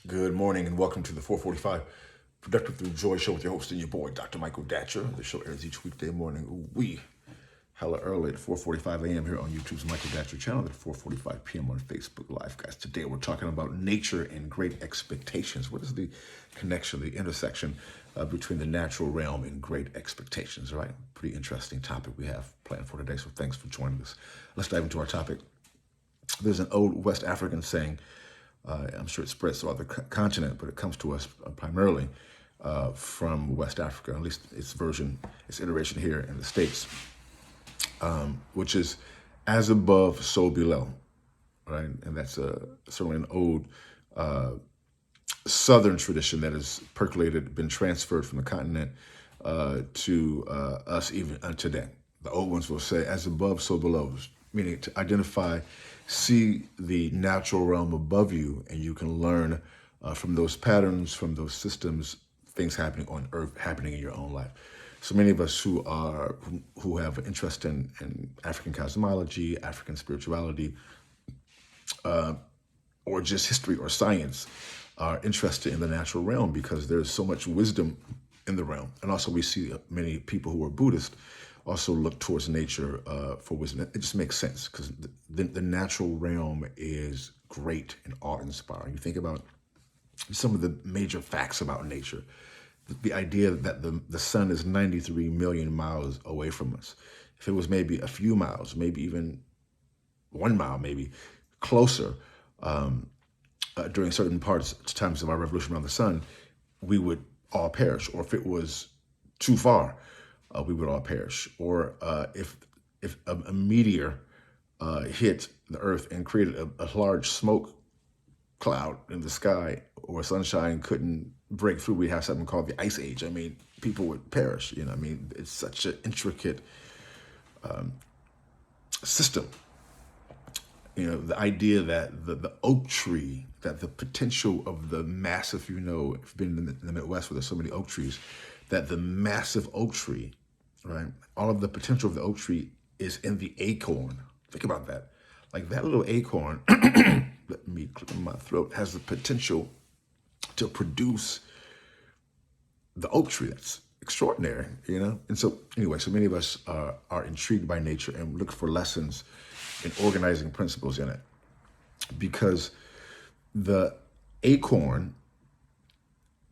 Good morning and welcome to the 445 Productive Through Joy Show with your host and your boy, Dr. Michael Datcher. The show airs each weekday morning. Hella early at 4:45 a.m. here on YouTube's Michael Datcher channel, at 4:45 p.m. on Facebook Live. Guys, today we're talking about nature and great expectations. What is the connection, the intersection between the natural realm and great expectations, right? Pretty interesting topic we have planned for today, so thanks for joining us. Let's dive into our topic. There's an old West African saying, I'm sure it spreads to other continent, but it comes to us primarily from West Africa, at least its iteration here in the States, which is as above, so below, right? And that's certainly an old Southern tradition that has percolated, been transferred from the continent to us even today. The old ones will say, as above, so below, meaning to identify, see the natural realm above you, and you can learn from those patterns, from those systems, things happening on Earth, happening in your own life. So many of us who have an interest in African cosmology, African spirituality, or just history or science, are interested in the natural realm because there's so much wisdom in the realm. And also we see many people who are Buddhist also look towards nature for wisdom. It just makes sense because the natural realm is great and awe-inspiring. You think about some of the major facts about nature. The idea that the sun is 93 million miles away from us. If it was maybe a few miles, maybe even 1 mile, maybe closer, during certain times of our revolution around the sun, we would all perish. Or if it was too far, we would all perish. Or if a meteor hit the Earth and created a large smoke cloud in the sky, or sunshine couldn't break through, we'd have something called the Ice Age. I mean, people would perish. You know, I mean, it's such an intricate system. You know, the idea that the oak tree, that the potential of the massive, if you've been in the Midwest where there's so many oak trees, that the massive oak tree, right? All of the potential of the oak tree is in the acorn. Think about that. Like that little acorn, let me clear my throat, has the potential to produce the oak tree. That's extraordinary, you know? And so anyway, so many of us are intrigued by nature and look for lessons and organizing principles in it, because the acorn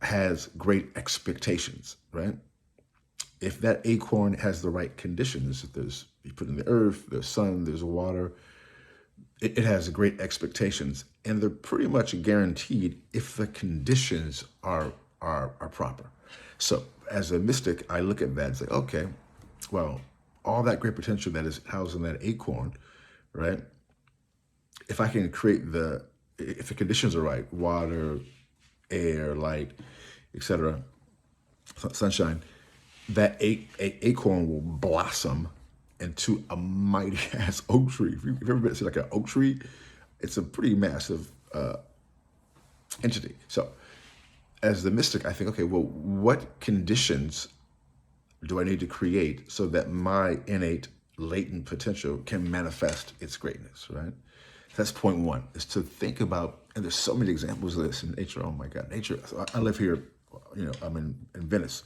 has great expectations, right? If that acorn has the right conditions, if you put in the earth, there's sun, there's water, it has great expectations, and they're pretty much guaranteed if the conditions are proper. So as a mystic, I look at that and say, okay, well, all that great potential that is housed in that acorn, right? If I can create if the conditions are right, water, air, light, etc., sunshine, that acorn will blossom into a mighty ass oak tree. If you've ever been to see like an oak tree, it's a pretty massive entity. So as the mystic, I think, okay, well, what conditions do I need to create so that my innate latent potential can manifest its greatness, right? That's point one, is to think about, and there's so many examples of this in nature. Oh my God, nature. So I live here, I'm in Venice.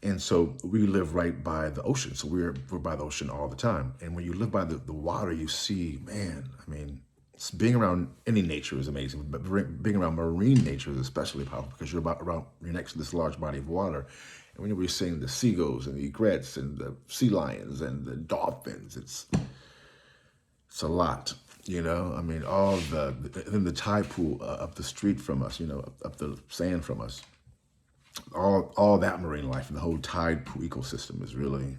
And so we live right by the ocean. So we're by the ocean all the time. And when you live by the water, you see, man, I mean, being around any nature is amazing, but being around marine nature is especially powerful because you're next to this large body of water. And when you're seeing the seagulls and the egrets and the sea lions and the dolphins, it's a lot, you know? I mean, then the tide pool up the street from us, up the sand from us, all that marine life and the whole tide pool ecosystem is really,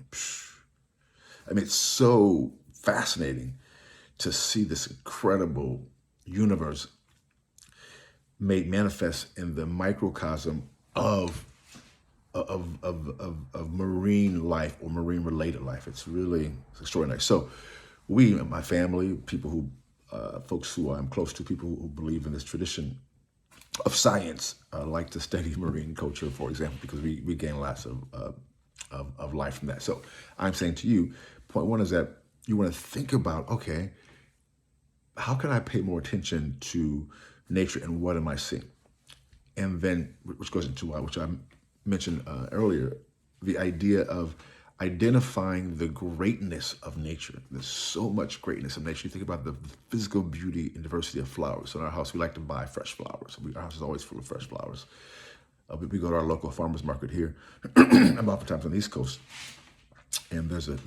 I mean, it's so fascinating to see this incredible universe made manifest in the microcosm of marine life or marine related life. It's extraordinary. So my family, folks who I'm close to, people who believe in this tradition of science, like to study marine culture, for example, because we gain lots of life from that. So I'm saying to you, point one is that you want to think about, okay, how can I pay more attention to nature and what am I seeing? And then, which goes into which I mentioned earlier, the idea of identifying the greatness of nature. There's so much greatness of nature. You think about the physical beauty and diversity of flowers. So in our house, we like to buy fresh flowers. Our house is always full of fresh flowers. We go to our local farmers market here. I'm oftentimes on the East Coast, and there's a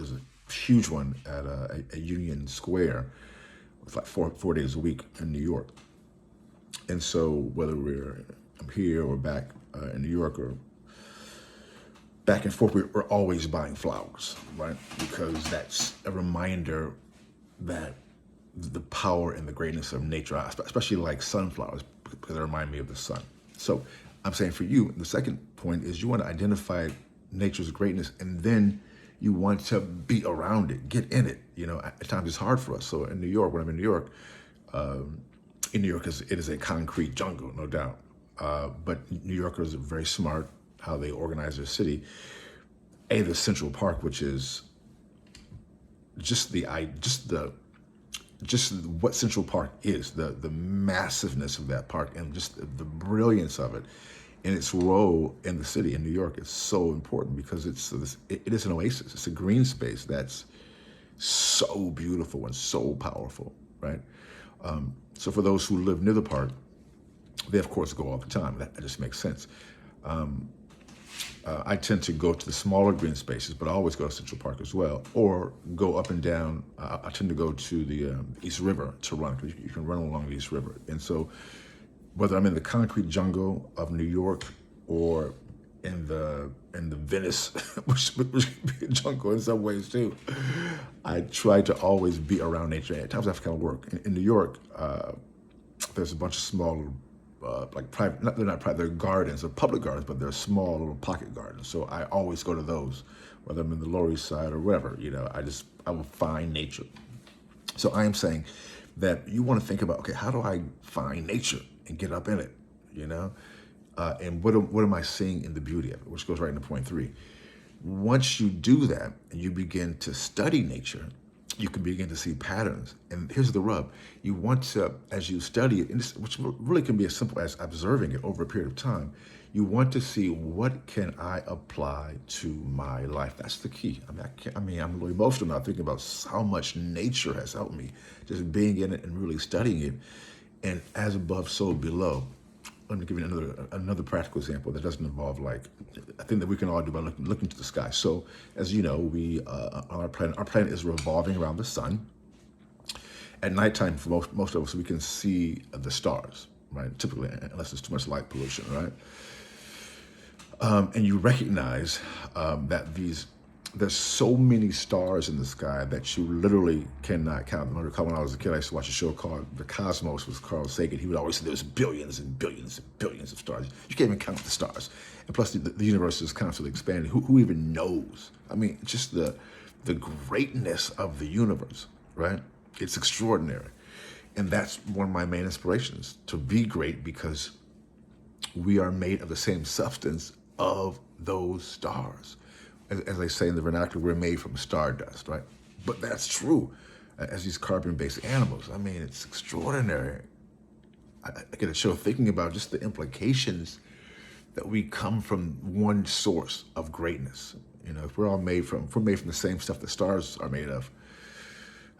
huge one at a Union Square. It's like four days a week in New York. And so whether I'm here or back in New York or back and forth, we're always buying flowers, right? Because that's a reminder that the power and the greatness of nature, especially like sunflowers, because they remind me of the sun. So I'm saying for you, the second point is you want to identify nature's greatness, and then you want to be around it, get in it. At times it's hard for us. So in New York, when I'm in New York, it is a concrete jungle, no doubt. But New Yorkers are very smart how they organize their city. The Central Park, which is just what Central Park is, the massiveness of that park and just the brilliance of it and its role in the city in New York is so important because it is an oasis. It's a green space that's so beautiful and so powerful, right? So for those who live near the park, they of course go all the time. That just makes sense. I tend to go to the smaller green spaces, but I always go to Central Park as well, or go up and down. I tend to go to the East River to run, because you can run along the East River. And so whether I'm in the concrete jungle of New York or in the Venice, which could be a jungle in some ways too, I try to always be around nature. At times I have to kind of work. In New York, there's a bunch of small like private, they're not private, they're gardens, they're public gardens, but they're small little pocket gardens. So I always go to those, whether I'm in the Lower East Side or wherever, I will find nature. So I am saying that you want to think about, okay, how do I find nature and get up in it, and what am I seeing in the beauty of it, which goes right into point 3. Once you do that and you begin to study nature, you can begin to see patterns. And here's the rub. You want to, as you study it, which really can be as simple as observing it over a period of time, you want to see, what can I apply to my life? That's the key. I'm a little emotional now thinking about how much nature has helped me, just being in it and really studying it. And as above, so below. Let me give you another practical example that doesn't involve a thing that we can all do by looking to the sky. So, as you know, our planet is revolving around the sun. At nighttime, for most of us, we can see the stars, right? Typically, unless there's too much light pollution, right? And you recognize that there's so many stars in the sky that you literally cannot count. I remember when I was a kid, I used to watch a show called The Cosmos with Carl Sagan. He would always say there's billions and billions and billions of stars. You can't even count the stars. And plus, the universe is constantly expanding. Who even knows? Just the greatness of the universe, right? It's extraordinary. And that's one of my main inspirations, to be great, because we are made of the same substance of those stars. As they say in the vernacular, we're made from stardust, right? But that's true as these carbon-based animals. It's extraordinary. I get a show thinking about just the implications that we come from one source of greatness. If we're made from the same stuff the stars are made of,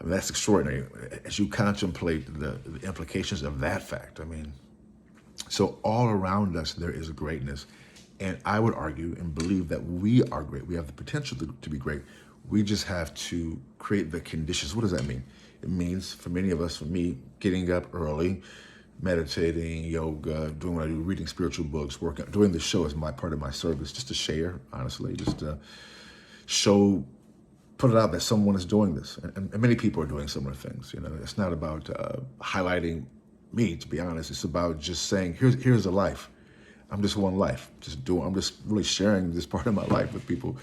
that's extraordinary. As you contemplate the implications of that fact, so all around us there is a greatness. And I would argue and believe that we are great. We have the potential to be great. We just have to create the conditions. What does that mean? It means, for many of us, for me, getting up early, meditating, yoga, doing what I do, reading spiritual books, working, doing the show as part of my service, just to share, honestly, just to put it out that someone is doing this. And many people are doing similar things. It's not about highlighting me, to be honest. It's about just saying, here's a life. I'm just one life. I'm just really sharing this part of my life with people.